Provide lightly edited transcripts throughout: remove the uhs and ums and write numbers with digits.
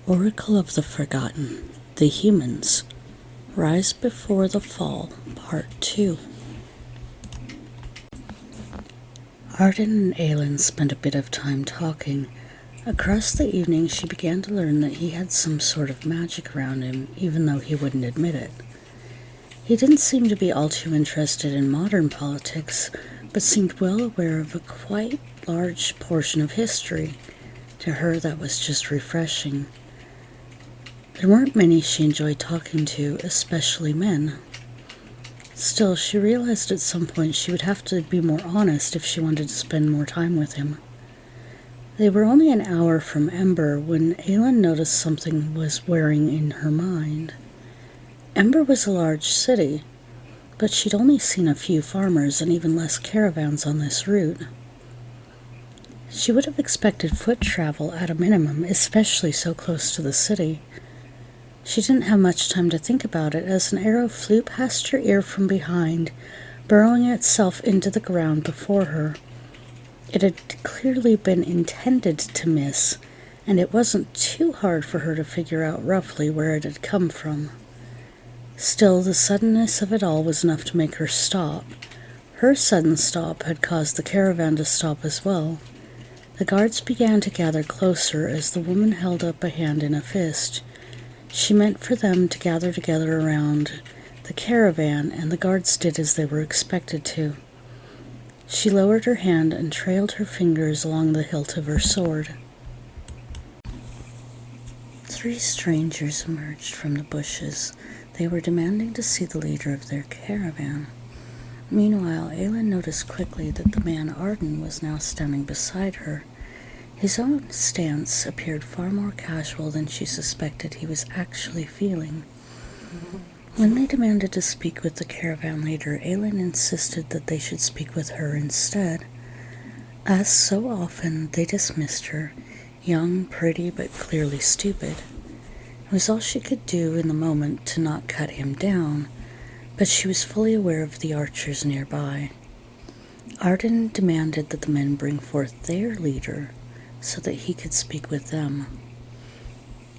Oracle of the Forgotten, The Humans, Rise Before the Fall, Part 2. Arden and Aelynn spent a bit of time talking. Across the evening, she began to learn that he had some sort of magic around him, even though he wouldn't admit it. He didn't seem to be all too interested in modern politics, but seemed well aware of a quite large portion of history. To her, that was just refreshing. There weren't many she enjoyed talking to, especially men. Still, she realized at some point she would have to be more honest if she wanted to spend more time with him. They were only an hour from Ember when Aelynn noticed something was wearing in her mind. Ember was a large city, but she'd only seen a few farmers and even less caravans on this route. She would have expected foot travel at a minimum, especially so close to the city. She didn't have much time to think about it as an arrow flew past her ear from behind, burrowing itself into the ground before her. It had clearly been intended to miss, and it wasn't too hard for her to figure out roughly where it had come from. Still, the suddenness of it all was enough to make her stop. Her sudden stop had caused the caravan to stop as well. The guards began to gather closer as the woman held up a hand in a fist. She meant for them to gather together around the caravan, and the guards did as they were expected to. She lowered her hand and trailed her fingers along the hilt of her sword. 3 strangers emerged from the bushes. They were demanding to see the leader of their caravan. Meanwhile, Aelynn noticed quickly that the man Arden was now standing beside her. His own stance appeared far more casual than she suspected he was actually feeling. When they demanded to speak with the caravan leader, Aelynn insisted that they should speak with her instead. As so often, they dismissed her, young, pretty, but clearly stupid. It was all she could do in the moment to not cut him down, but she was fully aware of the archers nearby. Arden demanded that the men bring forth their leader so that he could speak with them.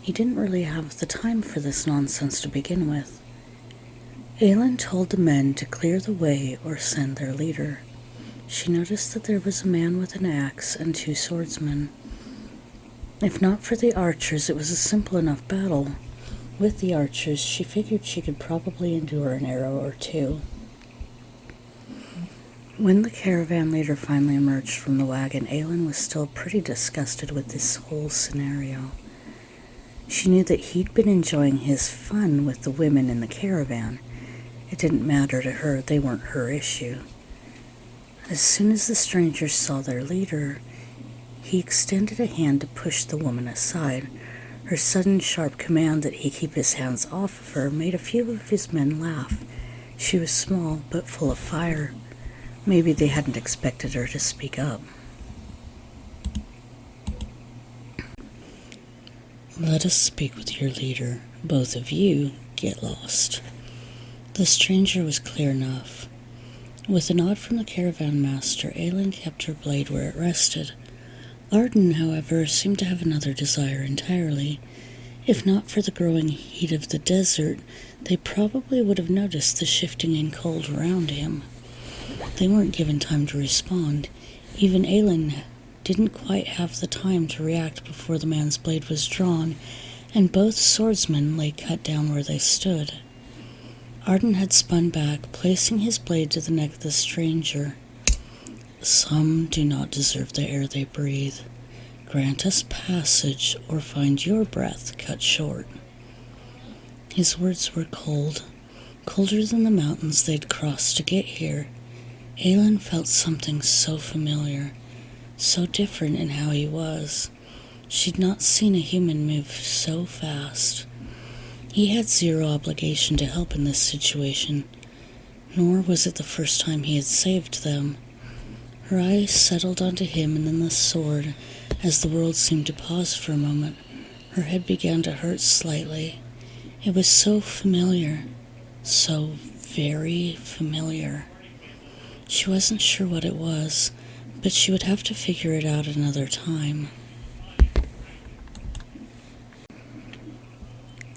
He didn't really have the time for this nonsense to begin with. Aelynn told the men to clear the way or send their leader. She noticed that there was a man with an axe and 2 swordsmen. If not for the archers, it was a simple enough battle. With the archers, she figured she could probably endure an arrow or 2. When the caravan leader finally emerged from the wagon, Aelynn was still pretty disgusted with this whole scenario. She knew that he'd been enjoying his fun with the women in the caravan. It didn't matter to her, they weren't her issue. As soon as the strangers saw their leader, he extended a hand to push the woman aside. Her sudden, sharp command that he keep his hands off of her made a few of his men laugh. She was small, but full of fire. Maybe they hadn't expected her to speak up. Let us speak with your leader. Both of you get lost. The stranger was clear enough. With a nod from the caravan master, Aelynn kept her blade where it rested. Arden, however, seemed to have another desire entirely. If not for the growing heat of the desert, they probably would have noticed the shifting in cold around him. They weren't given time to respond. Even Aelynn didn't quite have the time to react before the man's blade was drawn, and both swordsmen lay cut down where they stood. Arden had spun back, placing his blade to the neck of the stranger. Some do not deserve the air they breathe. Grant us passage, or find your breath cut short. His words were cold, colder than the mountains they'd crossed to get here. Aelynn felt something so familiar, so different in how he was. She'd not seen a human move so fast. He had zero obligation to help in this situation, nor was it the first time he had saved them. Her eyes settled onto him and then the sword. As the world seemed to pause for a moment, her head began to hurt slightly. It was so familiar, so very familiar. She wasn't sure what it was, but she would have to figure it out another time.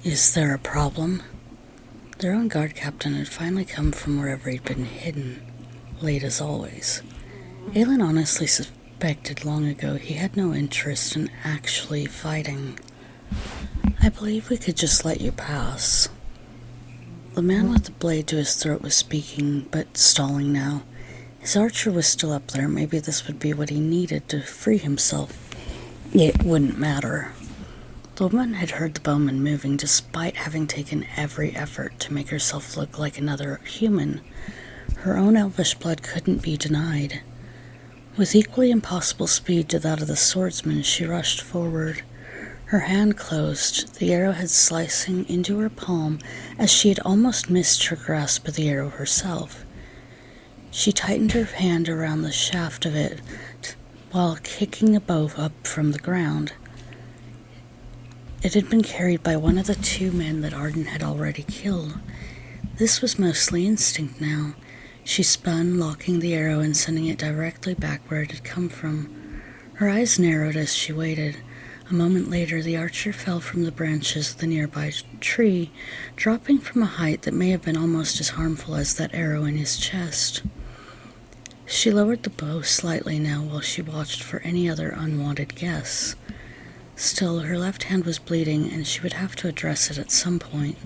Is there a problem? Their own guard captain had finally come from wherever he'd been hidden, late as always. Aelynn honestly suspected long ago he had no interest in actually fighting. I believe we could just let you pass. The man with the blade to his throat was speaking, but stalling now. His archer was still up there. Maybe this would be what he needed to free himself. It wouldn't matter. The woman had heard the bowman moving despite having taken every effort to make herself look like another human. Her own elvish blood couldn't be denied. With equally impossible speed to that of the swordsman, she rushed forward. Her hand closed, the arrowhead slicing into her palm as she had almost missed her grasp of the arrow herself. She tightened her hand around the shaft of it while kicking the bow up from the ground. It had been carried by one of the two men that Arden had already killed. This was mostly instinct now. She spun, locking the arrow and sending it directly back where it had come from. Her eyes narrowed as she waited. A moment later, the archer fell from the branches of the nearby tree, dropping from a height that may have been almost as harmful as that arrow in his chest. She lowered the bow slightly now while she watched for any other unwanted guests. Still, her left hand was bleeding, and she would have to address it at some point.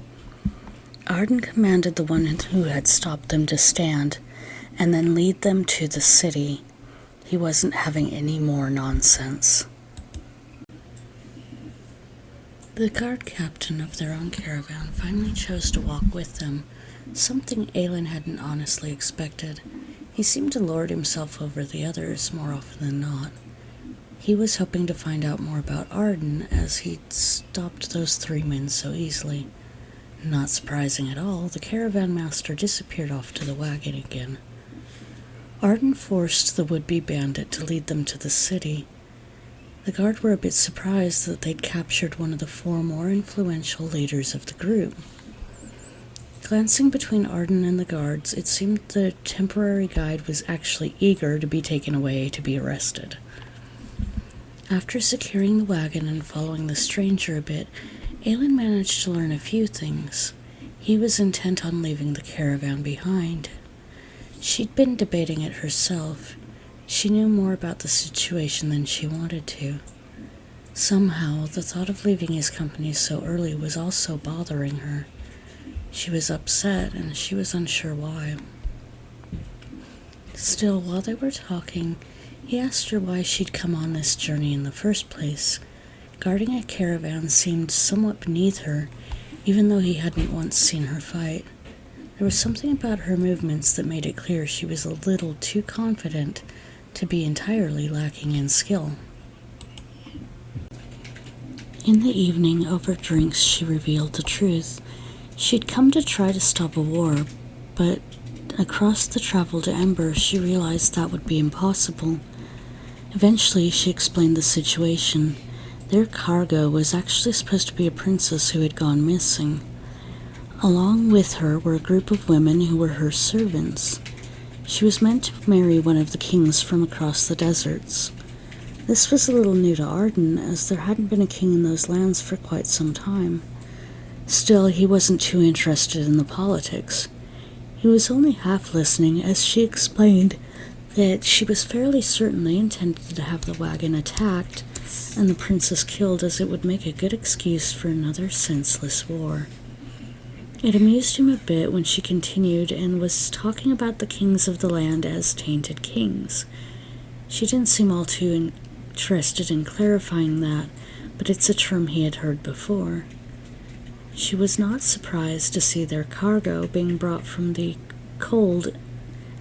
Arden commanded the one who had stopped them to stand, and then lead them to the city. He wasn't having any more nonsense. The guard captain of their own caravan finally chose to walk with them, something Aelynn hadn't honestly expected. He seemed to lord himself over the others more often than not. He was hoping to find out more about Arden, as he'd stopped those three men so easily. Not surprising at all, the caravan master disappeared off to the wagon again. Arden forced the would-be bandit to lead them to the city. The guard were a bit surprised that they'd captured one of the four more influential leaders of the group. Glancing between Arden and the guards, it seemed the temporary guide was actually eager to be taken away to be arrested. After securing the wagon and following the stranger a bit, Aelynn managed to learn a few things. He was intent on leaving the caravan behind. She'd been debating it herself. She knew more about the situation than she wanted to. Somehow, the thought of leaving his company so early was also bothering her. She was upset, and she was unsure why. Still, while they were talking, he asked her why she'd come on this journey in the first place. Guarding a caravan seemed somewhat beneath her, even though he hadn't once seen her fight. There was something about her movements that made it clear she was a little too confident to be entirely lacking in skill. In the evening, over drinks, she revealed the truth. She'd come to try to stop a war, but across the travel to Ember, she realized that would be impossible. Eventually, she explained the situation. Their cargo was actually supposed to be a princess who had gone missing. Along with her were a group of women who were her servants. She was meant to marry one of the kings from across the deserts. This was a little new to Arden, as there hadn't been a king in those lands for quite some time. Still, he wasn't too interested in the politics. He was only half listening as she explained that she was fairly certain they intended to have the wagon attacked and the princess killed, as it would make a good excuse for another senseless war. It amused him a bit when she continued and was talking about the kings of the land as tainted kings. She didn't seem all too interested in clarifying that, but it's a term he had heard before. She was not surprised to see their cargo being brought from the cold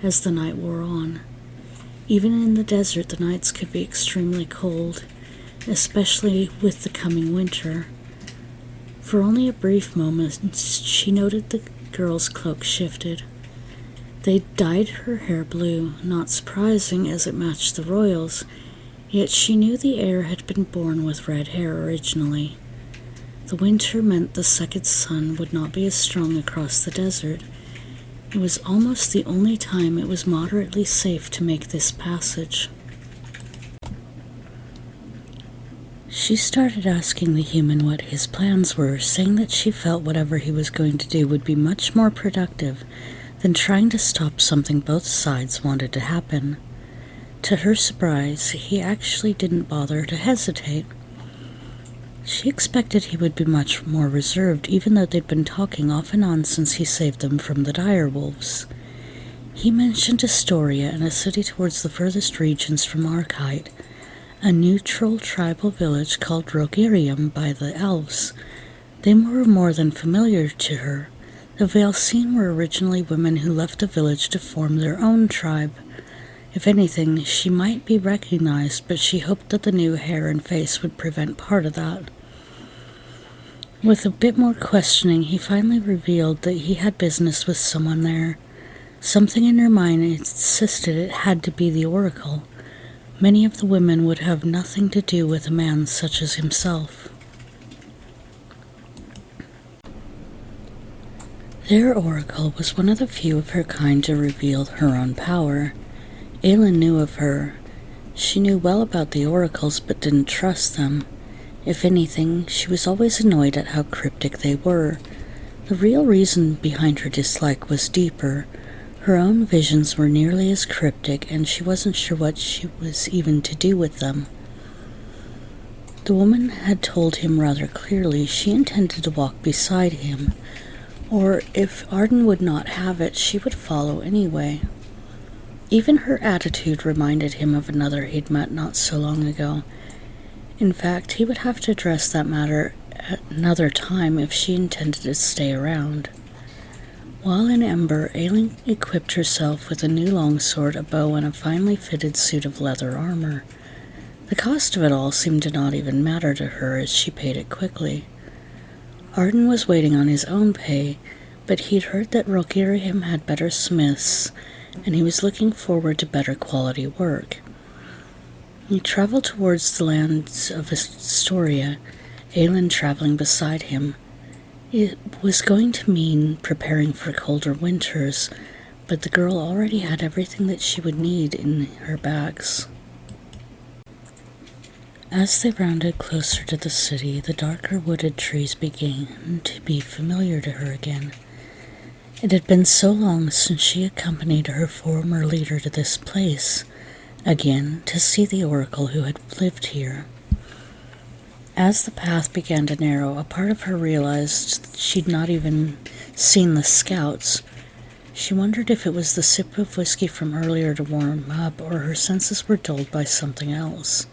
as the night wore on. Even in the desert, the nights could be extremely cold, especially with the coming winter. For only a brief moment, she noted the girl's cloak shifted. They dyed her hair blue, not surprising as it matched the royals, yet she knew the heir had been born with red hair originally. The winter meant the second sun would not be as strong across the desert. It was almost the only time it was moderately safe to make this passage. She started asking the human what his plans were, saying that she felt whatever he was going to do would be much more productive than trying to stop something both sides wanted to happen. To her surprise, he actually didn't bother to hesitate. She expected he would be much more reserved, even though they'd been talking off and on since he saved them from the dire wolves. He mentioned Astoria and a city towards the furthest regions from Archite, a neutral tribal village called Rogirium by the elves. They were more than familiar to her. The Valseen were originally women who left the village to form their own tribe. If anything, she might be recognized, but she hoped that the new hair and face would prevent part of that. With a bit more questioning, he finally revealed that he had business with someone there. Something in her mind insisted it had to be the Oracle. Many of the women would have nothing to do with a man such as himself. Their Oracle was one of the few of her kind to reveal her own power. Aelynn knew of her. She knew well about the Oracles but didn't trust them. If anything, she was always annoyed at how cryptic they were. The real reason behind her dislike was deeper. Her own visions were nearly as cryptic, and she wasn't sure what she was even to do with them. The woman had told him rather clearly she intended to walk beside him, or if Arden would not have it, she would follow anyway. Even her attitude reminded him of another he'd met not so long ago. In fact, he would have to address that matter at another time if she intended to stay around. While in Ember, Aelynn equipped herself with a new longsword, a bow, and a finely fitted suit of leather armor. The cost of it all seemed to not even matter to her, as she paid it quickly. Arden was waiting on his own pay, but he'd heard that Rogirium had better smiths, and he was looking forward to better quality work. He traveled towards the lands of Astoria, Aelynn traveling beside him. It was going to mean preparing for colder winters, but the girl already had everything that she would need in her bags. As they rounded closer to the city, the darker wooded trees began to be familiar to her again. It had been so long since she accompanied her former leader to this place, again to see the Oracle who had lived here. As the path began to narrow, a part of her realized she'd not even seen the scouts. She wondered if it was the sip of whiskey from earlier to warm up, or her senses were dulled by something else.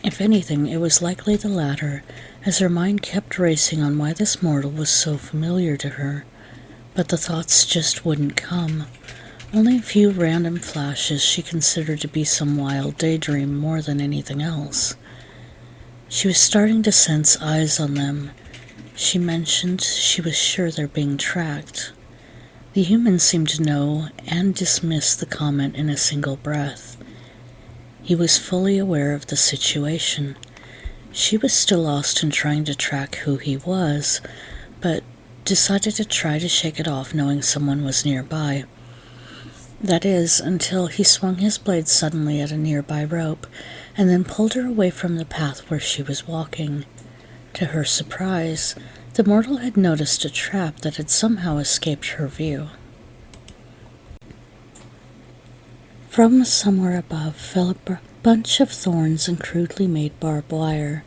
If anything, it was likely the latter, as her mind kept racing on why this mortal was so familiar to her. But the thoughts just wouldn't come. Only a few random flashes she considered to be some wild daydream more than anything else. She was starting to sense eyes on them. She mentioned she was sure they're being tracked. The humans seemed to know and dismiss the comment in a single breath. He was fully aware of the situation. She was still lost in trying to track who he was, but decided to try to shake it off knowing someone was nearby. That is, until he swung his blade suddenly at a nearby rope, and then pulled her away from the path where she was walking. To her surprise, the mortal had noticed a trap that had somehow escaped her view. From somewhere above fell a bunch of thorns and crudely made barbed wire,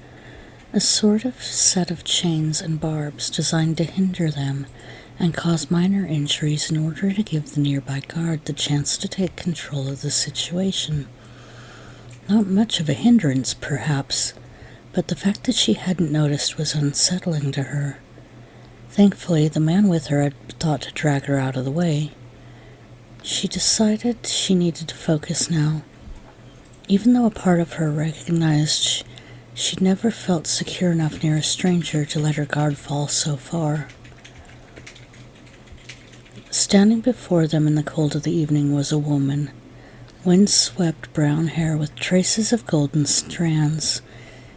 a sort of set of chains and barbs designed to hinder them and cause minor injuries in order to give the nearby guard the chance to take control of the situation. Not much of a hindrance, perhaps, but the fact that she hadn't noticed was unsettling to her. Thankfully, the man with her had thought to drag her out of the way. She decided she needed to focus now. Even though a part of her recognized she'd never felt secure enough near a stranger to let her guard fall so far. Standing before them in the cold of the evening was a woman, wind-swept brown hair with traces of golden strands.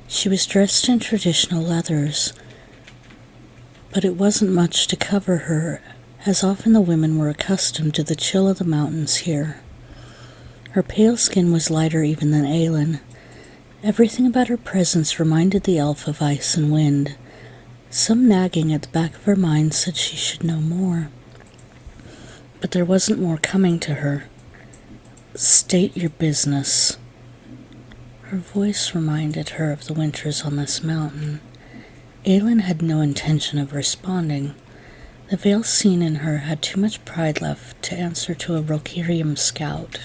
She was dressed in traditional leathers, but it wasn't much to cover her, as often the women were accustomed to the chill of the mountains here. Her pale skin was lighter even than Aelynn. Everything about her presence reminded the elf of ice and wind. Some nagging at the back of her mind said she should know more. But there wasn't more coming to her. State your business. Her voice reminded her of the winters on this mountain. Aelynn had no intention of responding. The veil scene in her had too much pride left to answer to a Rokirium scout.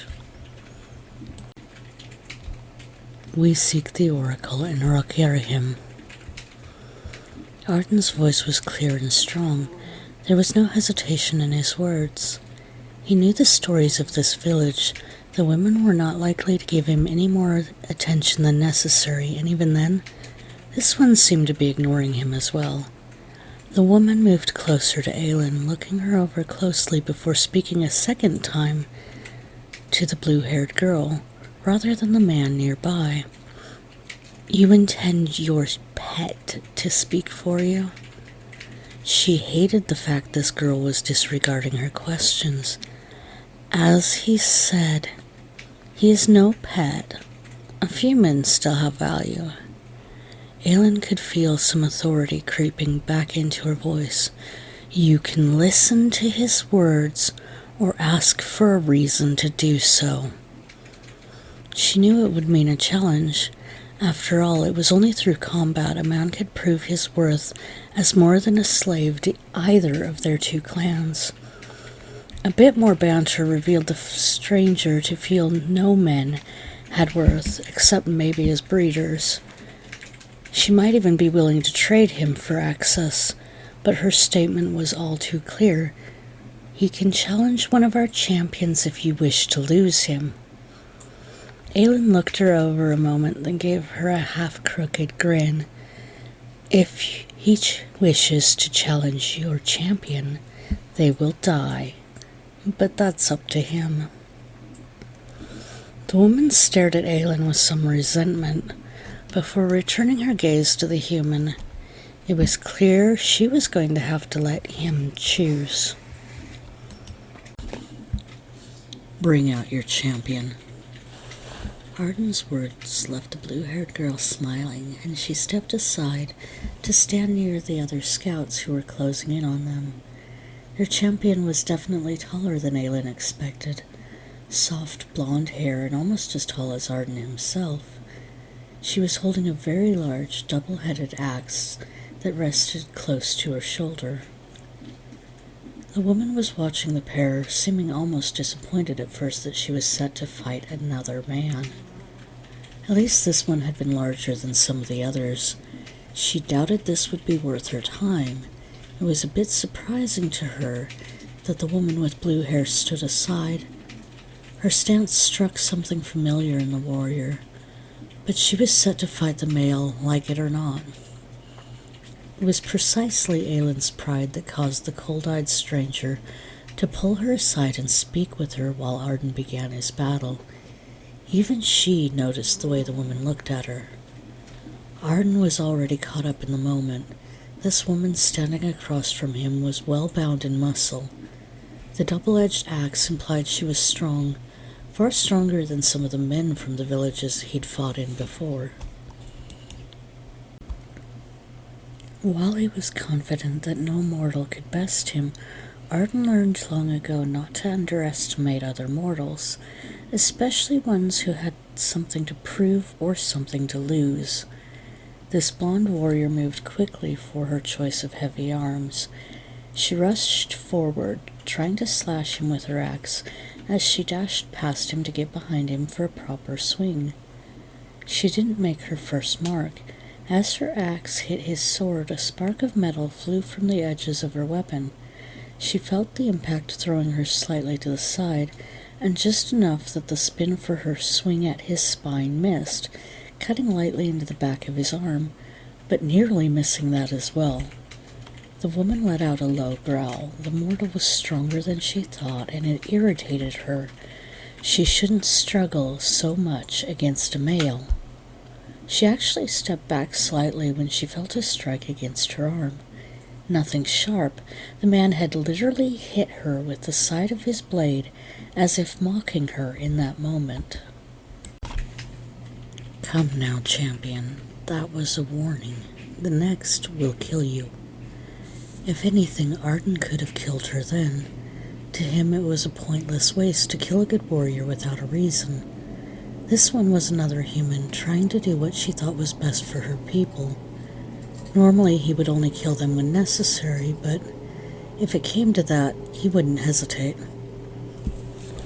We seek the oracle in Rokirium. Arden's voice was clear and strong. There was no hesitation in his words. He knew the stories of this village. The women were not likely to give him any more attention than necessary, and even then, this one seemed to be ignoring him as well. The woman moved closer to Aelynn, looking her over closely before speaking a second time to the blue-haired girl, rather than the man nearby. You intend your pet to speak for you? She hated the fact this girl was disregarding her questions. As he said, he is no pet. A few men still have value. Aelynn could feel some authority creeping back into her voice. You can listen to his words or ask for a reason to do so. She knew it would mean a challenge. After all, it was only through combat a man could prove his worth as more than a slave to either of their two clans. A bit more banter revealed the stranger to feel no men had worth, except maybe as breeders. She might even be willing to trade him for access, but her statement was all too clear. He can challenge one of our champions if you wish to lose him. Aelynn looked her over a moment, then gave her a half-crooked grin. If he wishes to challenge your champion, they will die. But that's up to him. The woman stared at Aelynn with some resentment before returning her gaze to the human. It was clear she was going to have to let him choose. Bring out your champion. Arden's words left the blue-haired girl smiling, and she stepped aside to stand near the other scouts who were closing in on them. Their champion was definitely taller than Aelynn expected. Soft blonde hair and almost as tall as Arden himself. She was holding a very large, double-headed axe that rested close to her shoulder. The woman was watching the pair, seeming almost disappointed at first that she was set to fight another man. At least this one had been larger than some of the others. She doubted this would be worth her time. It was a bit surprising to her that the woman with blue hair stood aside. Her stance struck something familiar in the warrior, but she was set to fight the male, like it or not. It was precisely Aelynn's pride that caused the cold-eyed stranger to pull her aside and speak with her while Arden began his battle. Even she noticed the way the woman looked at her. Arden was already caught up in the moment. This woman standing across from him was well bound in muscle. The double-edged axe implied she was strong, far stronger than some of the men from the villages he'd fought in before. While he was confident that no mortal could best him, Arden learned long ago not to underestimate other mortals, especially ones who had something to prove or something to lose. This blonde warrior moved quickly for her choice of heavy arms. She rushed forward, trying to slash him with her axe, as she dashed past him to get behind him for a proper swing. She didn't make her first mark. As her axe hit his sword, a spark of metal flew from the edges of her weapon. She felt the impact throwing her slightly to the side, and just enough that the spin for her swing at his spine missed, cutting lightly into the back of his arm, but nearly missing that as well. The woman let out a low growl. The mortal was stronger than she thought, and it irritated her. She shouldn't struggle so much against a male. She actually stepped back slightly when she felt a strike against her arm. Nothing sharp. The man had literally hit her with the side of his blade, as if mocking her in that moment. Come now, champion. That was a warning. The next will kill you. If anything, Arden could have killed her then. To him it was a pointless waste to kill a good warrior without a reason. This one was another human, trying to do what she thought was best for her people. Normally he would only kill them when necessary, but if it came to that, he wouldn't hesitate.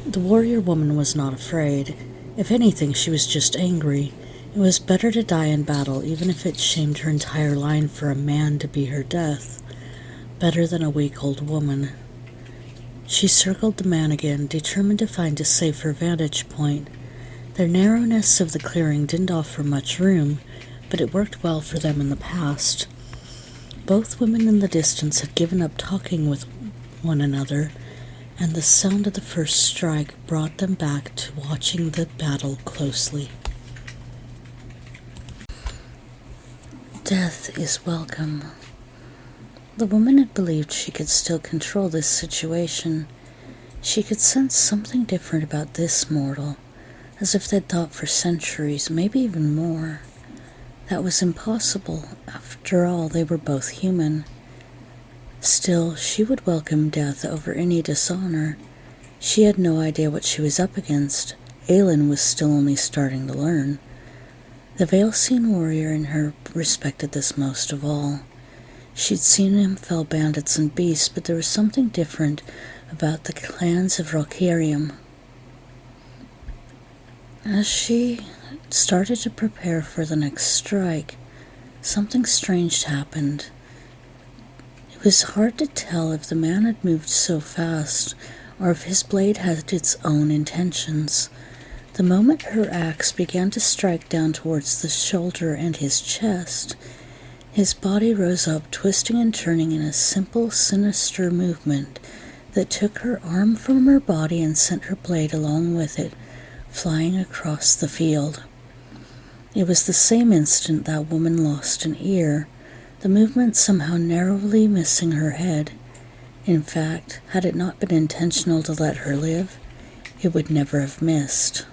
The warrior woman was not afraid. If anything, she was just angry. It was better to die in battle, even if it shamed her entire line for a man to be her death. Better than a weak old woman. She circled the man again, determined to find a safer vantage point. The narrowness of the clearing didn't offer much room, but it worked well for them in the past. Both women in the distance had given up talking with one another, and the sound of the first strike brought them back to watching the battle closely. Death is welcome. The woman had believed she could still control this situation. She could sense something different about this mortal, as if they'd thought for centuries, maybe even more. That was impossible. After all, they were both human. Still, she would welcome death over any dishonor. She had no idea what she was up against. Aelynn was still only starting to learn. The Veilseen warrior in her respected this most of all. She'd seen him fell bandits and beasts, but there was something different about the clans of Rockerium. As she started to prepare for the next strike, something strange happened. It was hard to tell if the man had moved so fast, or if his blade had its own intentions. The moment her axe began to strike down towards the shoulder and his chest, his body rose up, twisting and turning in a simple, sinister movement that took her arm from her body and sent her blade along with it, flying across the field. It was the same instant that woman lost an ear, the movement somehow narrowly missing her head. In fact, had it not been intentional to let her live, it would never have missed.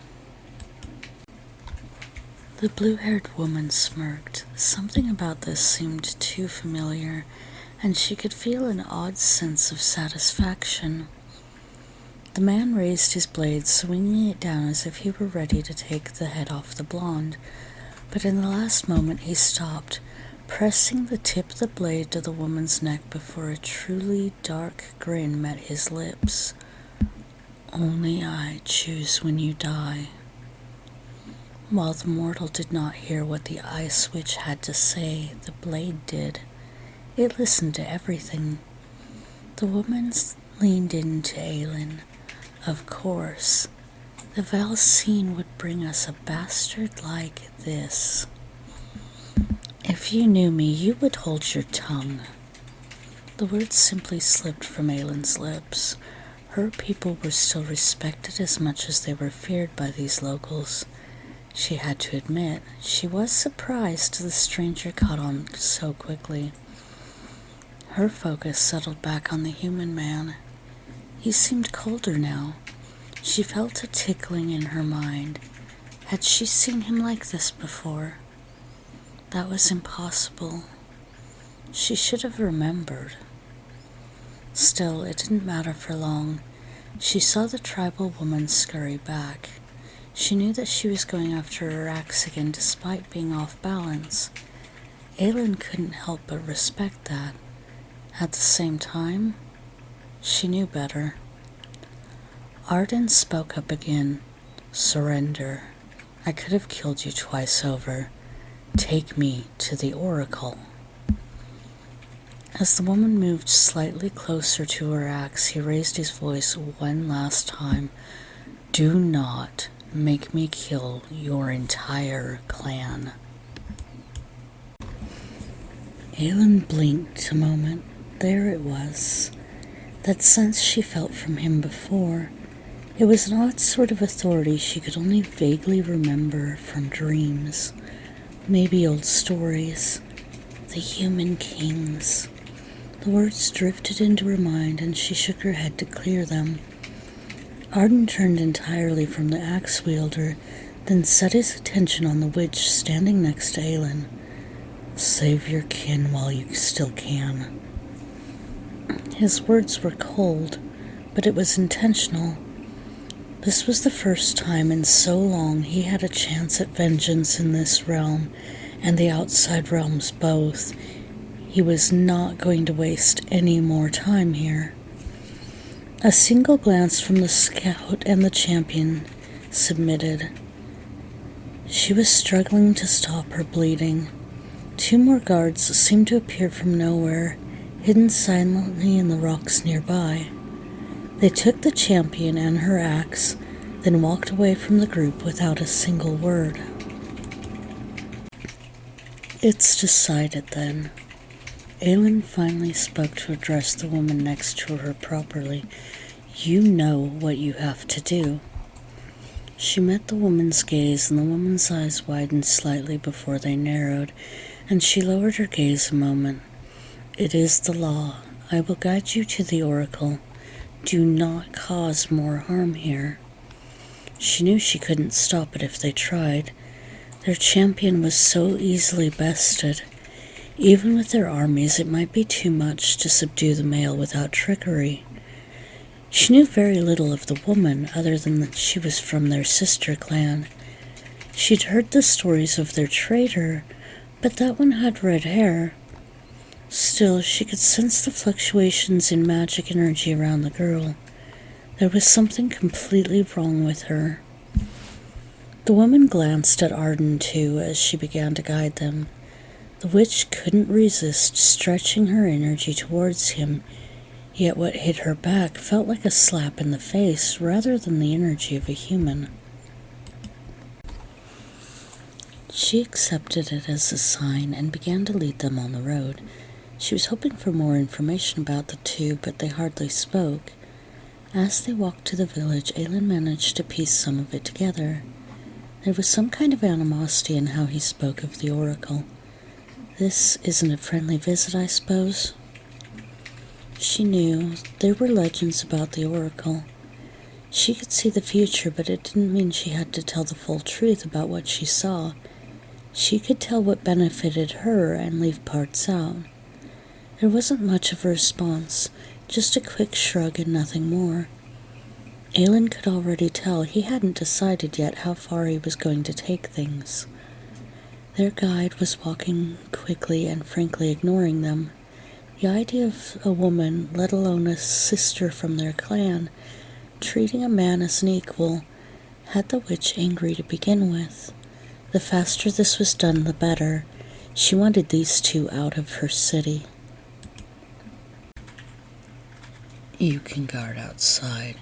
The blue-haired woman smirked. Something about this seemed too familiar, and she could feel an odd sense of satisfaction. The man raised his blade, swinging it down as if he were ready to take the head off the blonde, but in the last moment he stopped, pressing the tip of the blade to the woman's neck before a truly dark grin met his lips. "Only I choose when you die." While the mortal did not hear what the ice witch had to say, the blade did. It listened to everything. The woman leaned into Aelynn. Of course, the Veilseen would bring us a bastard like this. If you knew me, you would hold your tongue. The words simply slipped from Aelynn's lips. Her people were still respected as much as they were feared by these locals. She had to admit, she was surprised the stranger caught on so quickly. Her focus settled back on the human man. He seemed colder now. She felt a tickling in her mind. Had she seen him like this before? That was impossible. She should have remembered. Still, it didn't matter for long. She saw the tribal woman scurry back. She knew that she was going after her axe again despite being off balance. Aelynn couldn't help but respect that. At the same time, she knew better. Arden spoke up again. "Surrender. I could have killed you twice over. Take me to the oracle." As the woman moved slightly closer to her axe, he raised his voice one last time. "Do not make me kill your entire clan." Aelynn blinked a moment. There it was. That sense she felt from him before. It was an odd sort of authority she could only vaguely remember from dreams. Maybe old stories. The human kings. The words drifted into her mind, and she shook her head to clear them. Arden turned entirely from the axe wielder, then set his attention on the witch standing next to Aelynn. "Save your kin while you still can." His words were cold, but it was intentional. This was the first time in so long he had a chance at vengeance in this realm and the outside realms both. He was not going to waste any more time here. A single glance from the scout and the champion submitted. She was struggling to stop her bleeding. 2 more guards seemed to appear from nowhere, hidden silently in the rocks nearby. They took the champion and her axe, then walked away from the group without a single word. "It's decided, then." Aelynn finally spoke to address the woman next to her properly. "You know what you have to do." She met the woman's gaze, and the woman's eyes widened slightly before they narrowed, and she lowered her gaze a moment. "It is the law. I will guide you to the oracle. Do not cause more harm here." She knew she couldn't stop it if they tried. Their champion was so easily bested. Even with their armies, it might be too much to subdue the male without trickery. She knew very little of the woman, other than that she was from their sister clan. She'd heard the stories of their traitor, but that one had red hair. Still, she could sense the fluctuations in magic energy around the girl. There was something completely wrong with her. The woman glanced at Arden, too, as she began to guide them. The witch couldn't resist stretching her energy towards him, yet what hit her back felt like a slap in the face rather than the energy of a human. She accepted it as a sign and began to lead them on the road. She was hoping for more information about the two, but they hardly spoke. As they walked to the village, Aelynn managed to piece some of it together. There was some kind of animosity in how he spoke of the oracle. "This isn't a friendly visit, I suppose?" She knew there were legends about the oracle. She could see the future, but it didn't mean she had to tell the full truth about what she saw. She could tell what benefited her and leave parts out. There wasn't much of a response, just a quick shrug and nothing more. Aelynn could already tell he hadn't decided yet how far he was going to take things. Their guide was walking quickly and frankly ignoring them. The idea of a woman, let alone a sister from their clan, treating a man as an equal, had the witch angry to begin with. The faster this was done, the better. She wanted these two out of her city. "You can guard outside.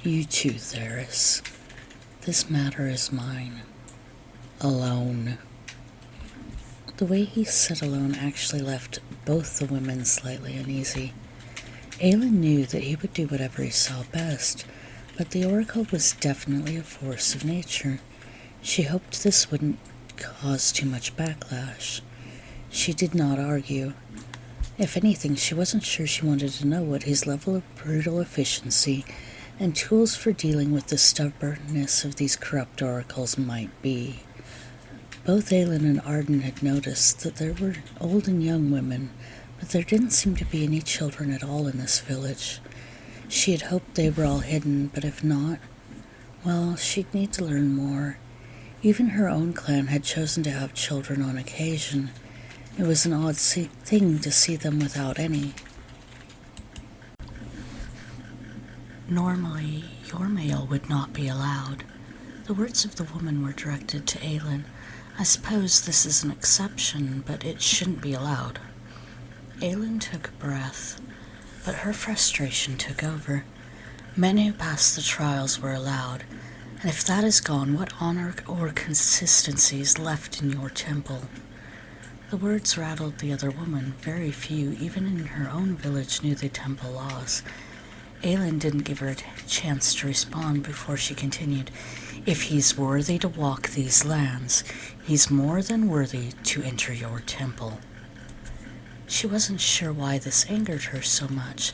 You too, Theris. This matter is mine. Alone." The way he said alone actually left both the women slightly uneasy. Aelynn knew that he would do whatever he saw best, but the oracle was definitely a force of nature. She hoped this wouldn't cause too much backlash. She did not argue. If anything, she wasn't sure she wanted to know what his level of brutal efficiency and tools for dealing with the stubbornness of these corrupt oracles might be. Both Aelynn and Arden had noticed that there were old and young women, but there didn't seem to be any children at all in this village. She had hoped they were all hidden, but if not, well, she'd need to learn more. Even her own clan had chosen to have children on occasion. It was an odd thing to see them without any. "Normally, your male would not be allowed." The words of the woman were directed to Aelynn. "I suppose this is an exception, but it shouldn't be allowed." Aelynn took a breath, but her frustration took over. Men who passed the trials were allowed, and if that is gone, what honor or consistency is left in your temple? The words rattled the other woman. Very few, even in her own village, knew the temple laws. Aelynn didn't give her a chance to respond before she continued. "If he's worthy to walk these lands, he's more than worthy to enter your temple." She wasn't sure why this angered her so much.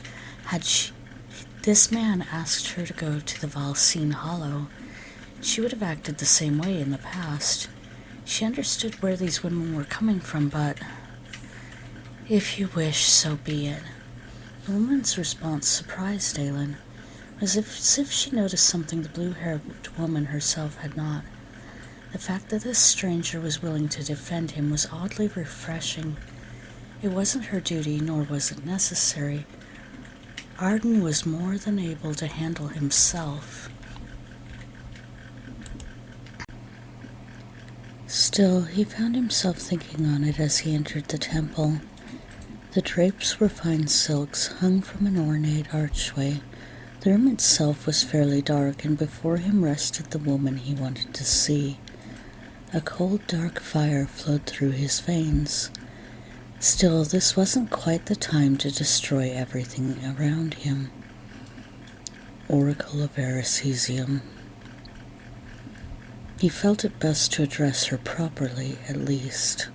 This man asked her to go to the Valsine Hollow. She would have acted the same way in the past. She understood where these women were coming from, but if you wish, so be it. The woman's response surprised Aelynn, as if she noticed something the blue-haired woman herself had not. The fact that this stranger was willing to defend him was oddly refreshing. It wasn't her duty, nor was it necessary. Arden was more than able to handle himself. Still, he found himself thinking on it as he entered the temple. The drapes were fine silks hung from an ornate archway. The room itself was fairly dark, and before him rested the woman he wanted to see. A cold, dark fire flowed through his veins. Still, this wasn't quite the time to destroy everything around him. Oracle of Aracesium. He felt it best to address her properly, at least.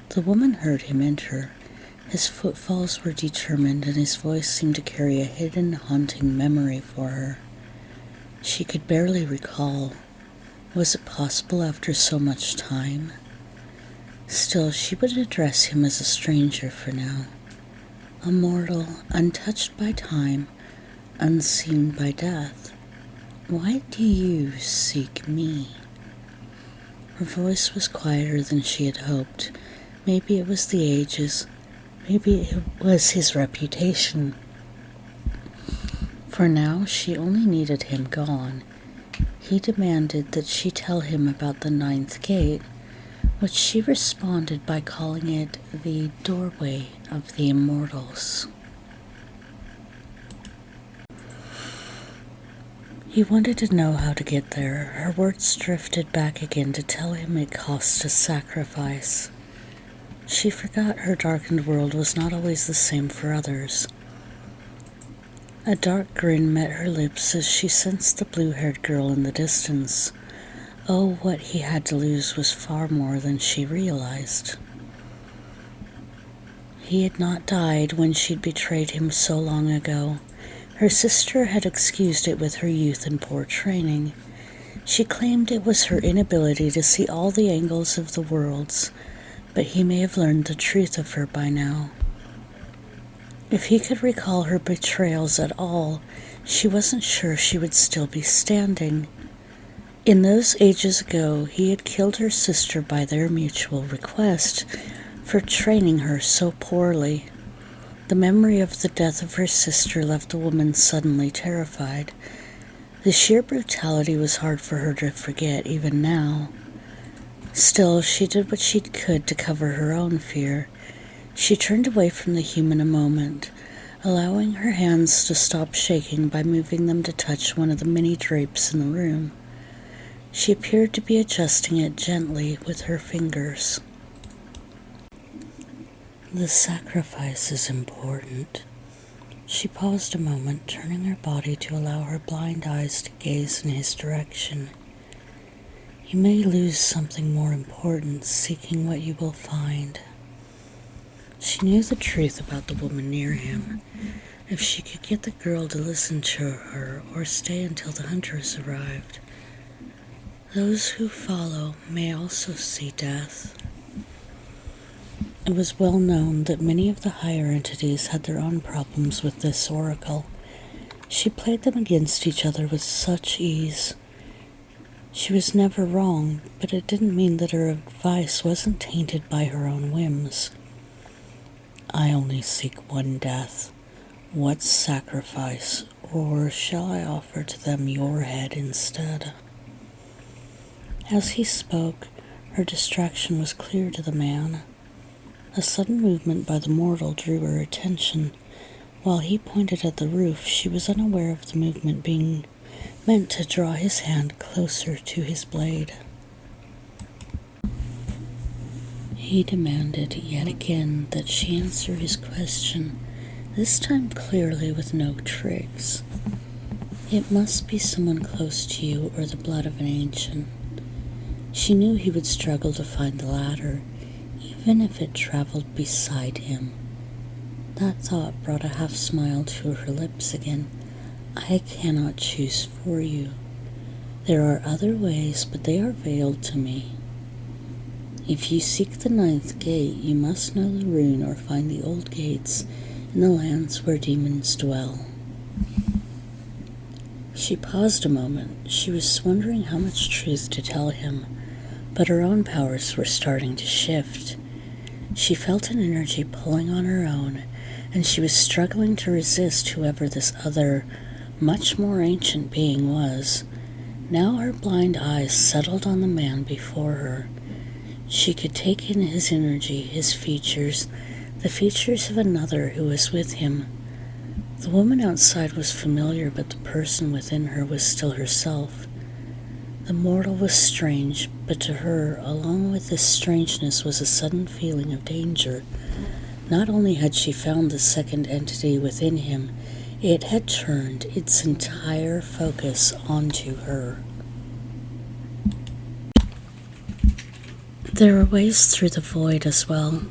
The woman heard him enter. His footfalls were determined, and his voice seemed to carry a hidden, haunting memory for her. She could barely recall. Was it possible after so much time? Still, she would address him as a stranger for now. A mortal, untouched by time, unseen by death. Why do you seek me? Her voice was quieter than she had hoped. Maybe it was the ages. Maybe it was his reputation. For now, she only needed him gone. He demanded that she tell him about the 9th gate, which she responded by calling it the doorway of the immortals. He wanted to know how to get there. Her words drifted back again to tell him it cost a sacrifice. She forgot her darkened world was not always the same for others. A dark grin met her lips as she sensed the blue-haired girl in the distance. Oh, what he had to lose was far more than she realized. He had not died when she'd betrayed him so long ago. Her sister had excused it with her youth and poor training. She claimed it was her inability to see all the angles of the worlds, but he may have learned the truth of her by now. If he could recall her betrayals at all, she wasn't sure she would still be standing. In those ages ago, he had killed her sister by their mutual request for training her so poorly. The memory of the death of her sister left the woman suddenly terrified. The sheer brutality was hard for her to forget even now. Still, she did what she could to cover her own fear. She turned away from the human a moment, allowing her hands to stop shaking by moving them to touch one of the many drapes in the room. She appeared to be adjusting it gently with her fingers. The sacrifice is important. She paused a moment, turning her body to allow her blind eyes to gaze in his direction. You may lose something more important seeking what you will find. She knew the truth about the woman near him. If she could get the girl to listen to her or stay until the hunters arrived. Those who follow may also see death. It was well known that many of the higher entities had their own problems with this oracle. She played them against each other with such ease. She was never wrong, but it didn't mean that her advice wasn't tainted by her own whims. I only seek one death. What sacrifice, or shall I offer to them your head instead? As he spoke, her distraction was clear to the man. A sudden movement by the mortal drew her attention. While he pointed at the roof, she was unaware of the movement being meant to draw his hand closer to his blade. He demanded yet again that she answer his question, this time clearly with no tricks. It must be someone close to you or the blood of an ancient. She knew he would struggle to find the latter, even if it traveled beside him. That thought brought a half-smile to her lips again. I cannot choose for you. There are other ways, but they are veiled to me. If you seek the ninth gate, you must know the rune or find the old gates in the lands where demons dwell." She paused a moment. She was wondering how much truth to tell him, but her own powers were starting to shift. She felt an energy pulling on her own, and she was struggling to resist whoever this other, much more ancient being was. Now her blind eyes settled on the man before her. She could take in his energy, his features, the features of another who was with him. The woman outside was familiar, but the person within her was still herself. The mortal was strange, but to her, along with this strangeness, was a sudden feeling of danger. Not only had she found the second entity within him, it had turned its entire focus onto her. There were ways through the void as well.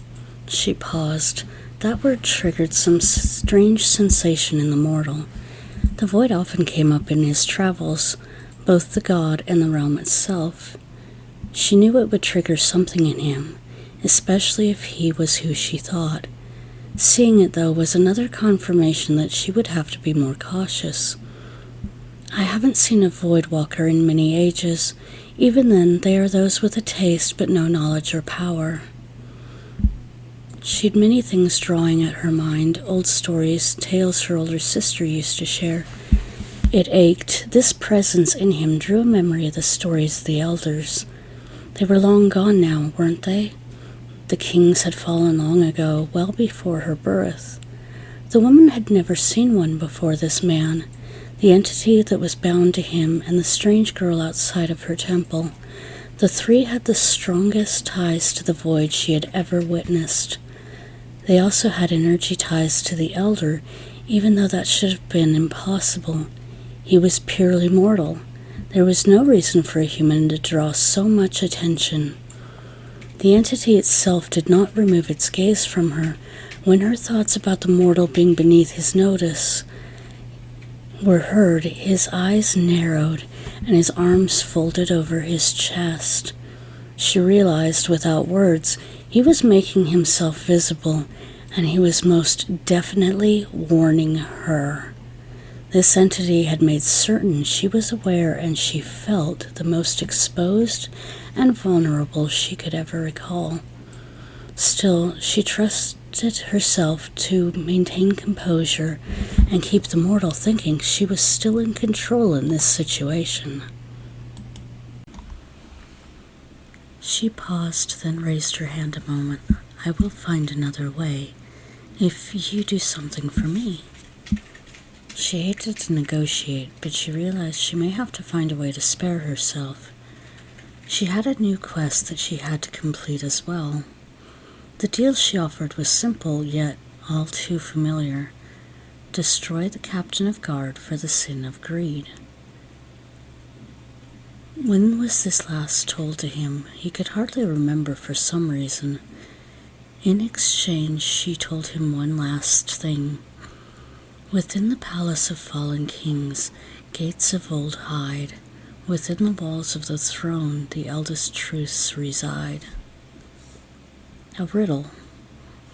She paused. That word triggered some strange sensation in the mortal. The void often came up in his travels, both the god and the realm itself. She knew it would trigger something in him, especially if he was who she thought. Seeing it, though, was another confirmation that she would have to be more cautious. I haven't seen a void walker in many ages. Even then, they are those with a taste but no knowledge or power. She'd many things drawing at her mind, old stories, tales her older sister used to share. It ached. This presence in him drew a memory of the stories of the elders. They were long gone now, weren't they? The kings had fallen long ago, well before her birth. The woman had never seen one before this man, the entity that was bound to him and the strange girl outside of her temple. The three had the strongest ties to the void she had ever witnessed. They also had energy ties to the elder, even though that should have been impossible. He was purely mortal. There was no reason for a human to draw so much attention. The entity itself did not remove its gaze from her. When her thoughts about the mortal being beneath his notice were heard, his eyes narrowed and his arms folded over his chest. She realized without words he was making himself visible, and he was most definitely warning her. This entity had made certain she was aware, and she felt the most exposed and vulnerable she could ever recall. Still, she trusted herself to maintain composure and keep the mortal thinking she was still in control in this situation. She paused, then raised her hand a moment. "I will find another way, if you do something for me." She hated to negotiate, but she realized she may have to find a way to spare herself. She had a new quest that she had to complete as well. The deal she offered was simple, yet all too familiar. Destroy the captain of guard for the sin of greed. When was this last told to him? He could hardly remember for some reason. In exchange, she told him one last thing. Within the palace of fallen kings, gates of old hide. Within the walls of the throne, the eldest truths reside. A riddle,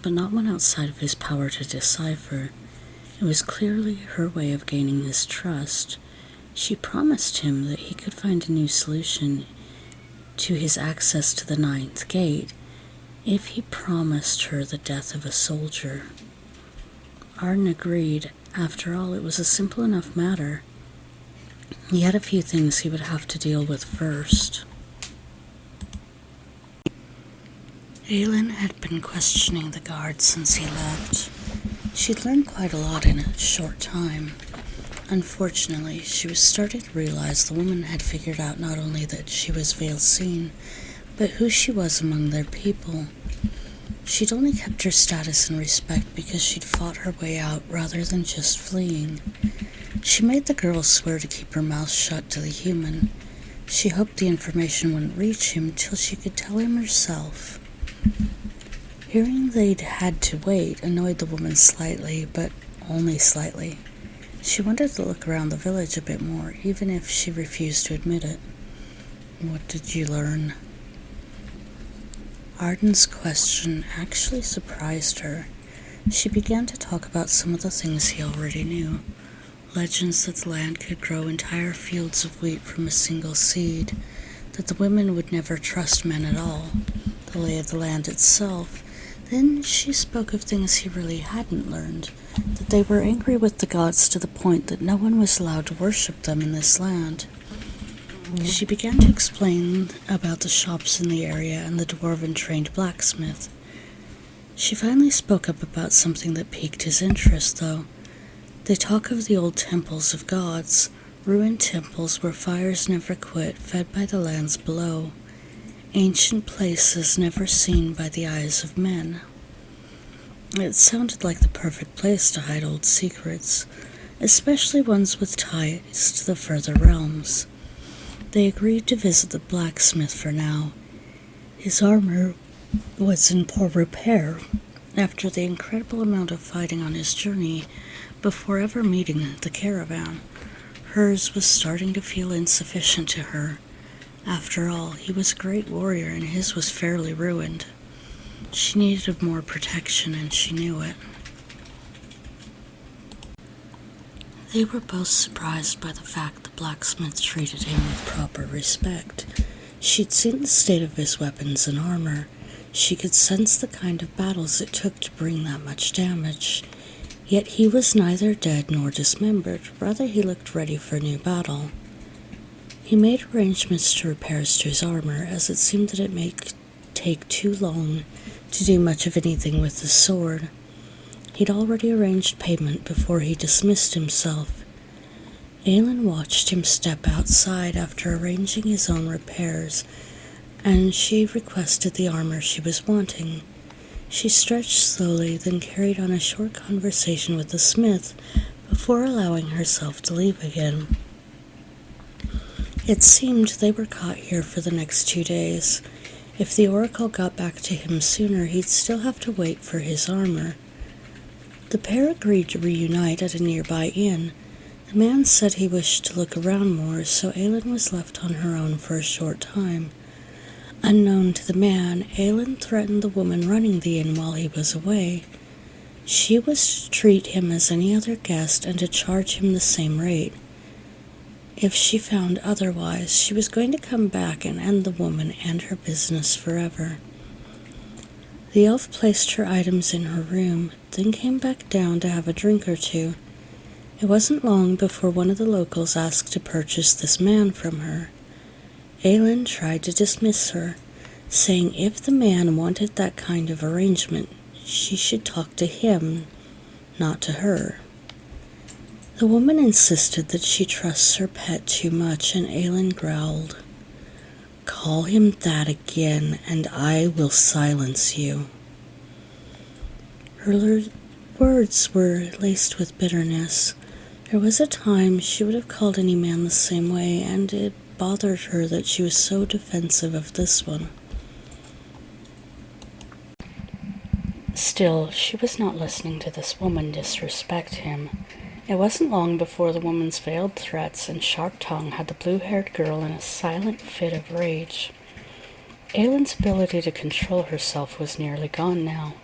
but not one outside of his power to decipher. It was clearly her way of gaining his trust. She promised him that he could find a new solution to his access to the ninth gate if he promised her the death of a soldier. Arden agreed. After all, it was a simple enough matter. He had a few things he would have to deal with first. Aelynn had been questioning the guard since he left. She'd learned quite a lot in a short time. Unfortunately, she was starting to realize the woman had figured out not only that she was Veilseen, but who she was among their people. She'd only kept her status and respect because she'd fought her way out rather than just fleeing. She made the girl swear to keep her mouth shut to the human. She hoped the information wouldn't reach him till she could tell him herself. Hearing they'd had to wait annoyed the woman slightly, but only slightly. She wanted to look around the village a bit more, even if she refused to admit it. What did you learn? Arden's question actually surprised her. She began to talk about some of the things he already knew. Legends that the land could grow entire fields of wheat from a single seed, that the women would never trust men at all, the lay of the land itself. Then she spoke of things he really hadn't learned, that they were angry with the gods to the point that no one was allowed to worship them in this land. She began to explain about the shops in the area and the dwarven-trained blacksmith. She finally spoke up about something that piqued his interest, though. They talk of the old temples of gods, ruined temples where fires never quit, fed by the lands below, ancient places never seen by the eyes of men. It sounded like the perfect place to hide old secrets, especially ones with ties to the further realms. They agreed to visit the blacksmith for now. His armor was in poor repair after the incredible amount of fighting on his journey before ever meeting the caravan. Hers was starting to feel insufficient to her. After all, he was a great warrior and his was fairly ruined. She needed more protection and she knew it. They were both surprised by the fact the blacksmith treated him with proper respect. She'd seen the state of his weapons and armor. She could sense the kind of battles it took to bring that much damage. Yet he was neither dead nor dismembered, rather he looked ready for a new battle. He made arrangements to repairs to his armor, as it seemed that it may take too long to do much of anything with the sword. He'd already arranged payment before he dismissed himself. Aelynn watched him step outside after arranging his own repairs, and she requested the armor she was wanting. She stretched slowly, then carried on a short conversation with the smith before allowing herself to leave again. It seemed they were caught here for the next 2 days. If the oracle got back to him sooner, he'd still have to wait for his armor. The pair agreed to reunite at a nearby inn. The man said he wished to look around more, so Aelynn was left on her own for a short time. Unknown to the man, Aelynn threatened the woman running the inn while he was away. She was to treat him as any other guest and to charge him the same rate. If she found otherwise, she was going to come back and end the woman and her business forever. The elf placed her items in her room, then came back down to have a drink or two. It wasn't long before one of the locals asked to purchase this man from her. Aelynn tried to dismiss her, saying if the man wanted that kind of arrangement, she should talk to him, not to her. The woman insisted that she trusts her pet too much, and Aelynn growled, "Call him that again, and I will silence you." Her words were laced with bitterness. There was a time she would have called any man the same way, and it bothered her that she was so defensive of this one. Still, she was not listening to this woman disrespect him. It wasn't long before the woman's veiled threats and sharp tongue had the blue-haired girl in a silent fit of rage. Aelynn's ability to control herself was nearly gone now.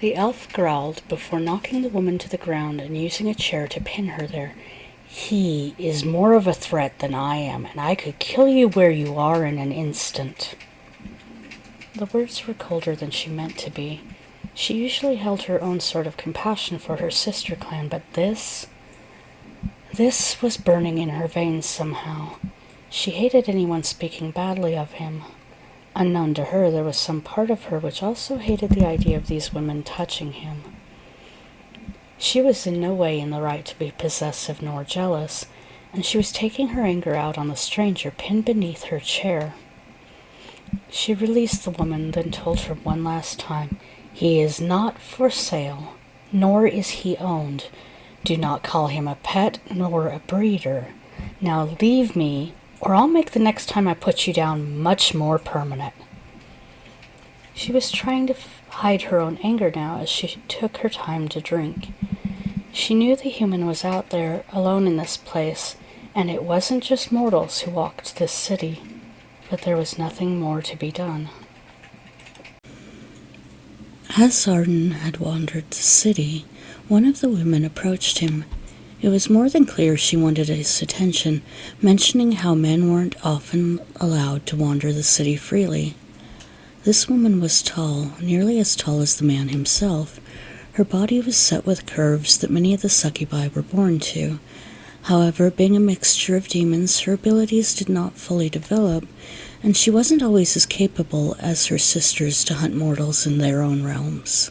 The elf growled before knocking the woman to the ground and using a chair to pin her there. "He is more of a threat than I am, and I could kill you where you are in an instant." The words were colder than she meant to be. She usually held her own sort of compassion for her sister clan, but this was burning in her veins somehow. She hated anyone speaking badly of him. Unknown to her, there was some part of her which also hated the idea of these women touching him. She was in no way in the right to be possessive nor jealous, and she was taking her anger out on the stranger pinned beneath her chair. She released the woman, then told her one last time, "He is not for sale, nor is he owned. Do not call him a pet nor a breeder. Now leave me, or I'll make the next time I put you down much more permanent." She was trying to hide her own anger now as she took her time to drink. She knew the human was out there, alone in this place, and it wasn't just mortals who walked this city, but there was nothing more to be done. As Arden had wandered the city, one of the women approached him. It was more than clear she wanted his attention, mentioning how men weren't often allowed to wander the city freely. This woman was tall, nearly as tall as the man himself. Her body was set with curves that many of the succubi were born to. However, being a mixture of demons, her abilities did not fully develop, and she wasn't always as capable as her sisters to hunt mortals in their own realms.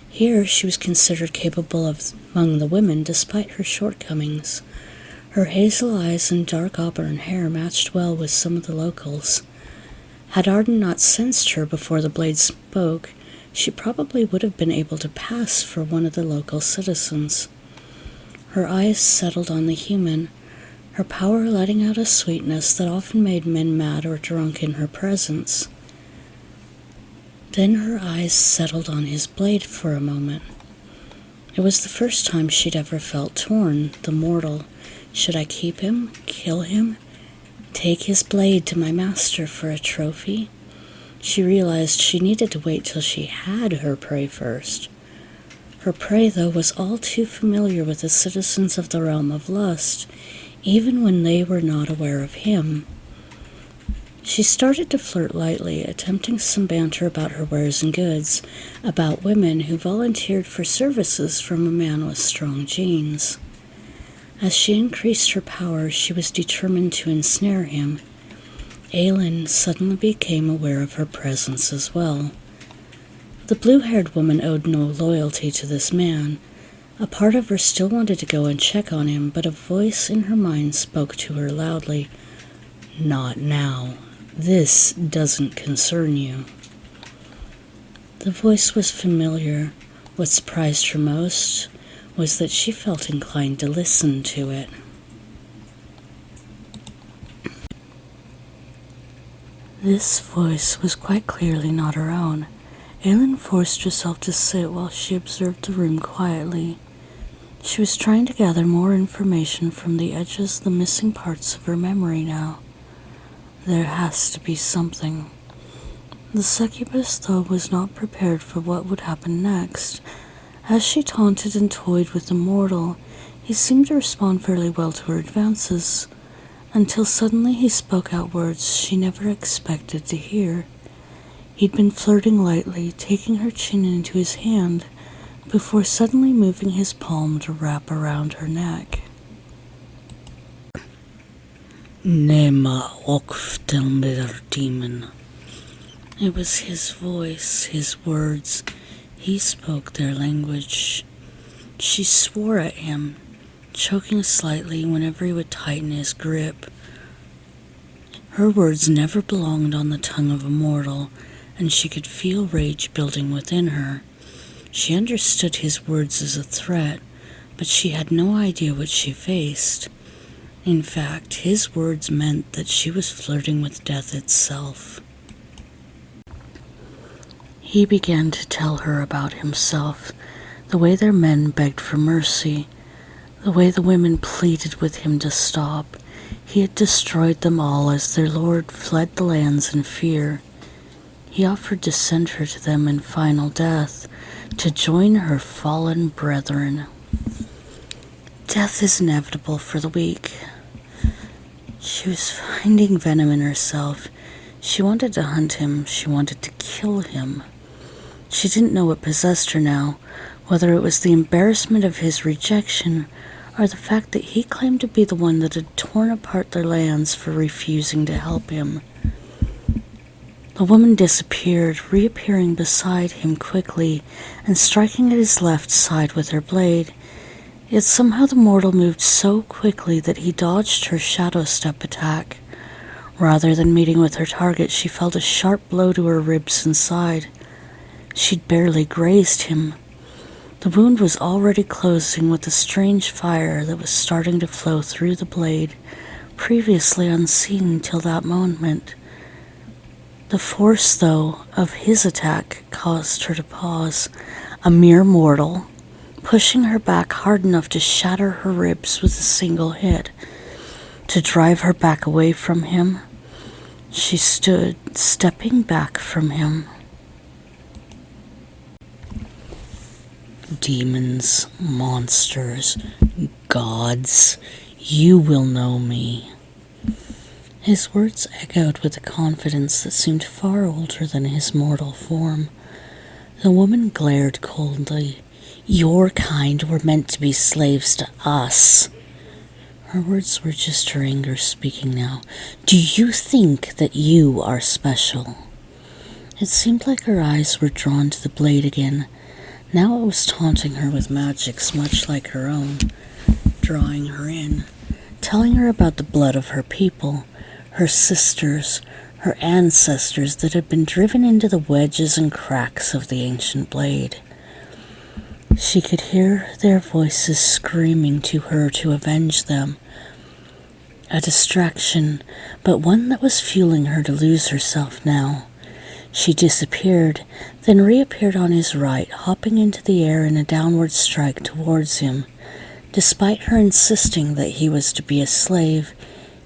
Here, she was considered capable of among the women despite her shortcomings. Her hazel eyes and dark auburn hair matched well with some of the locals. Had Arden not sensed her before the blade spoke, she probably would have been able to pass for one of the local citizens. Her eyes settled on the human, her power letting out a sweetness that often made men mad or drunk in her presence. Then her eyes settled on his blade for a moment. It was the first time she'd ever felt torn, the mortal. Should I keep him, kill him, take his blade to my master for a trophy? She realized she needed to wait till she had her prey first. Her prey, though, was all too familiar with the citizens of the realm of lust, even when they were not aware of him. She started to flirt lightly, attempting some banter about her wares and goods, about women who volunteered for services from a man with strong genes. As she increased her power, she was determined to ensnare him. Aelynn suddenly became aware of her presence as well. The blue-haired woman owed no loyalty to this man. A part of her still wanted to go and check on him, but a voice in her mind spoke to her loudly. "Not now. This doesn't concern you." The voice was familiar. What surprised her most was that she felt inclined to listen to it. This voice was quite clearly not her own. Aelynn forced herself to sit while she observed the room quietly. She was trying to gather more information from the edges of the missing parts of her memory now. There has to be something. The succubus, though, was not prepared for what would happen next. As she taunted and toyed with the mortal, he seemed to respond fairly well to her advances, until suddenly he spoke out words she never expected to hear. He'd been flirting lightly, taking her chin into his hand, before suddenly moving his palm to wrap around her neck. "Nema okftelmir demon." It was his voice, his words. He spoke their language. She swore at him, choking slightly whenever he would tighten his grip. Her words never belonged on the tongue of a mortal, and she could feel rage building within her. She understood his words as a threat, but she had no idea what she faced. In fact, his words meant that she was flirting with death itself. He began to tell her about himself, the way their men begged for mercy, the way the women pleaded with him to stop. He had destroyed them all as their lord fled the lands in fear. He offered to send her to them in final death, to join her fallen brethren. Death is inevitable for the weak. She was finding venom in herself. She wanted to hunt him. She wanted to kill him. She didn't know what possessed her now, whether it was the embarrassment of his rejection or the fact that he claimed to be the one that had torn apart their lands for refusing to help him. The woman disappeared, reappearing beside him quickly and striking at his left side with her blade. Yet somehow the mortal moved so quickly that he dodged her shadow step attack. Rather than meeting with her target, she felt a sharp blow to her ribs and side. She'd barely grazed him. The wound was already closing with a strange fire that was starting to flow through the blade, previously unseen till that moment. The force, though, of his attack caused her to pause. A mere mortal, pushing her back hard enough to shatter her ribs with a single hit. To drive her back away from him, she stood, stepping back from him. Demons, monsters, gods, you will know me. His words echoed with a confidence that seemed far older than his mortal form. The woman glared coldly. Your kind were meant to be slaves to us. Her words were just her anger speaking now. Do you think that you are special? It seemed like her eyes were drawn to the blade again. Now it was taunting her with magics much like her own, drawing her in, telling her about the blood of her people, her sisters, her ancestors that had been driven into the wedges and cracks of the ancient blade. She could hear their voices screaming to her to avenge them. A distraction, but one that was fueling her to lose herself now. She disappeared, then reappeared on his right, hopping into the air in a downward strike towards him. Despite her insisting that he was to be a slave,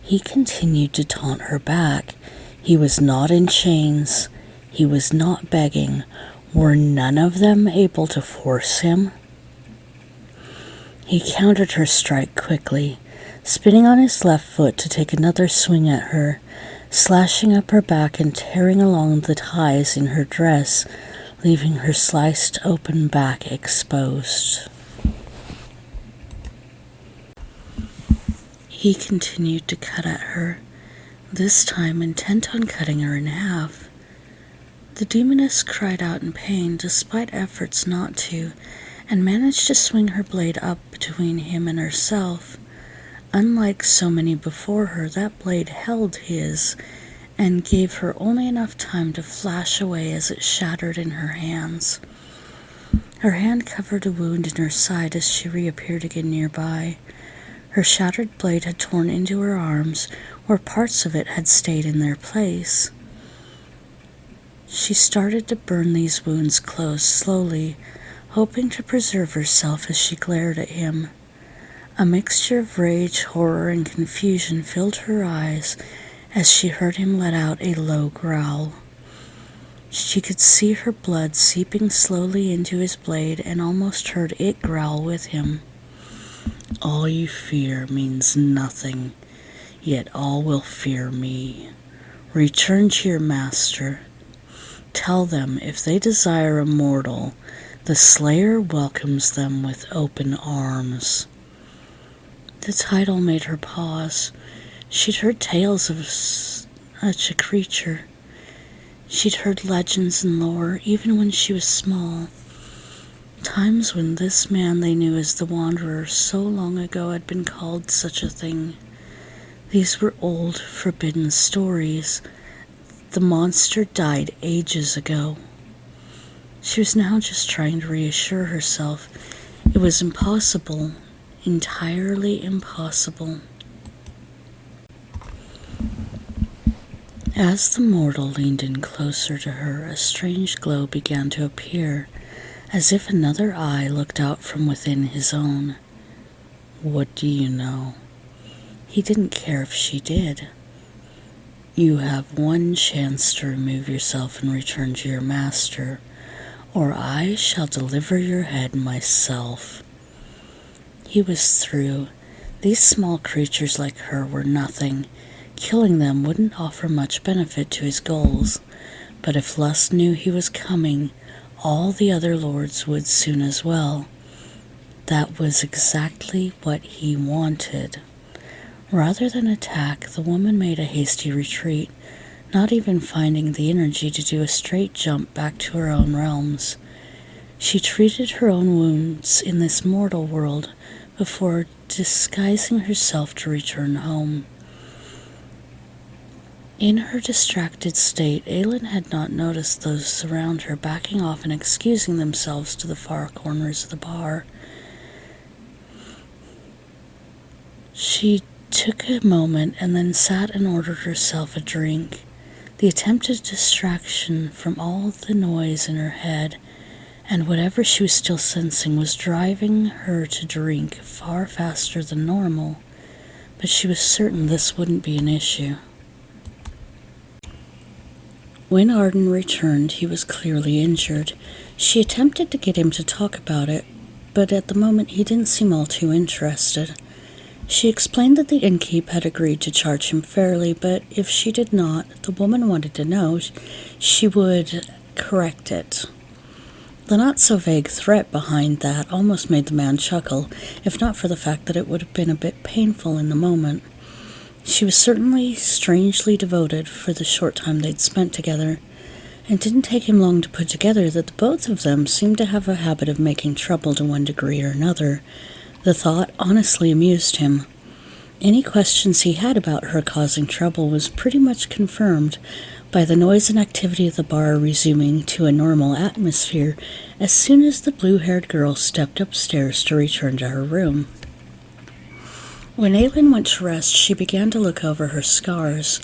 he continued to taunt her back. He was not in chains. He was not begging. Were none of them able to force him? He countered her strike quickly, spinning on his left foot to take another swing at her, slashing up her back and tearing along the ties in her dress, leaving her sliced open back exposed. He continued to cut at her, this time intent on cutting her in half. The demoness cried out in pain despite efforts not to, and managed to swing her blade up between him and herself. Unlike so many before her, that blade held his and gave her only enough time to flash away as it shattered in her hands. Her hand covered a wound in her side as she reappeared again nearby. Her shattered blade had torn into her arms, where parts of it had stayed in their place. She started to burn these wounds closed slowly, hoping to preserve herself as she glared at him. A mixture of rage, horror, and confusion filled her eyes as she heard him let out a low growl. She could see her blood seeping slowly into his blade and almost heard it growl with him. All you fear means nothing, yet all will fear me. Return to your master. Tell them if they desire a mortal, the Slayer welcomes them with open arms. The title made her pause. She'd heard tales of such a creature. She'd heard legends and lore, even when she was small. Times when this man they knew as the Wanderer so long ago had been called such a thing. These were old, forbidden stories. The monster died ages ago. She was now just trying to reassure herself. It was impossible, entirely impossible. As the mortal leaned in closer to her, a strange glow began to appear, as if another eye looked out from within his own. What do you know? He didn't care if she did. You have one chance to remove yourself and return to your master, or I shall deliver your head myself. He was through. These small creatures like her were nothing. Killing them wouldn't offer much benefit to his goals, but if Lust knew he was coming, all the other lords would soon as well. That was exactly what he wanted. Rather than attack, the woman made a hasty retreat, not even finding the energy to do a straight jump back to her own realms. She treated her own wounds in this mortal world before disguising herself to return home. In her distracted state, Aelynn had not noticed those around her backing off and excusing themselves to the far corners of the bar. She took a moment and then sat and ordered herself a drink. The attempted distraction from all the noise in her head and whatever she was still sensing was driving her to drink far faster than normal, but she was certain this wouldn't be an issue. When Arden returned, he was clearly injured. She attempted to get him to talk about it, but at the moment he didn't seem all too interested. She explained that the innkeep had agreed to charge him fairly, but if she did not, the woman wanted to know, she would correct it. The not-so-vague threat behind that almost made the man chuckle, if not for the fact that it would have been a bit painful in the moment. She was certainly strangely devoted for the short time they'd spent together. It didn't take him long to put together that the both of them seemed to have a habit of making trouble to one degree or another. The thought honestly amused him. Any questions he had about her causing trouble was pretty much confirmed by the noise and activity of the bar resuming to a normal atmosphere as soon as the blue-haired girl stepped upstairs to return to her room. When Aelynn went to rest, she began to look over her scars.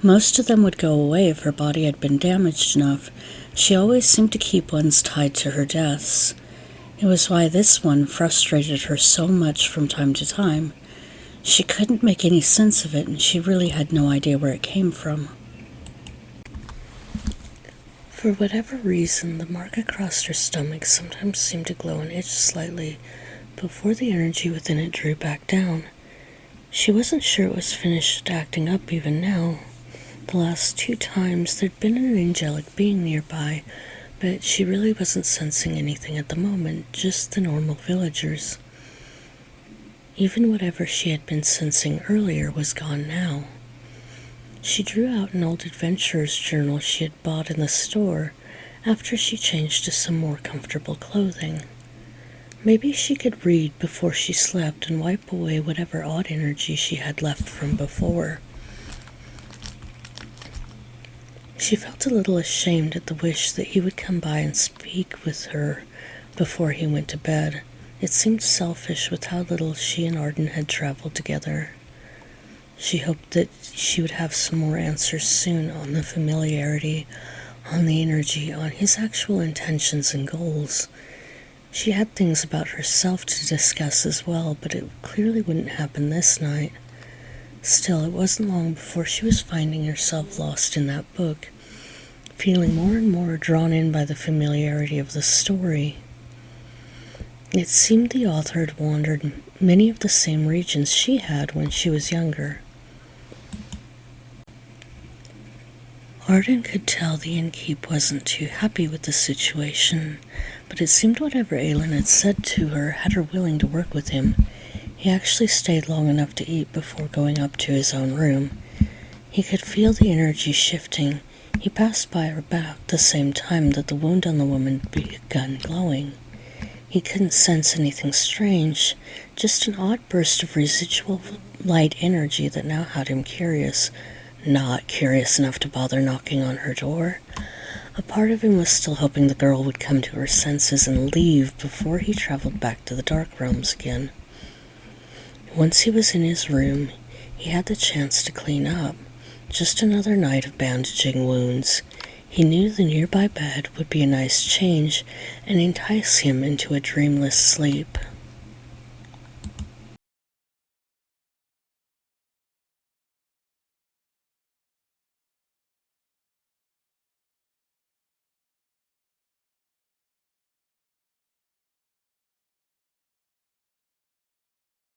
Most of them would go away if her body had been damaged enough. She always seemed to keep ones tied to her deaths. It was why this one frustrated her so much from time to time. She couldn't make any sense of it, and she really had no idea where it came from. For whatever reason, the mark across her stomach sometimes seemed to glow and itch slightly before the energy within it drew back down. She wasn't sure it was finished acting up even now. The last 2 times there'd been an angelic being nearby, but she really wasn't sensing anything at the moment, just the normal villagers. Even whatever she had been sensing earlier was gone now. She drew out an old adventurer's journal she had bought in the store after she changed to some more comfortable clothing. Maybe she could read before she slept and wipe away whatever odd energy she had left from before. She felt a little ashamed at the wish that he would come by and speak with her before he went to bed. It seemed selfish with how little she and Arden had traveled together. She hoped that she would have some more answers soon on the familiarity, on the energy, on his actual intentions and goals. She had things about herself to discuss as well, but it clearly wouldn't happen this night. Still, it wasn't long before she was finding herself lost in that book, feeling more and more drawn in by the familiarity of the story. It seemed the author had wandered many of the same regions she had when she was younger. Arden could tell the innkeep wasn't too happy with the situation, but it seemed whatever Aelynn had said to her had her willing to work with him. He actually stayed long enough to eat before going up to his own room. He could feel the energy shifting. He passed by her about the same time that the wound on the woman began glowing. He couldn't sense anything strange, just an odd burst of residual light energy that now had him curious, not curious enough to bother knocking on her door. A part of him was still hoping the girl would come to her senses and leave before he traveled back to the dark realms again. Once he was in his room, he had the chance to clean up. Just another night of bandaging wounds. He knew the nearby bed would be a nice change and entice him into a dreamless sleep.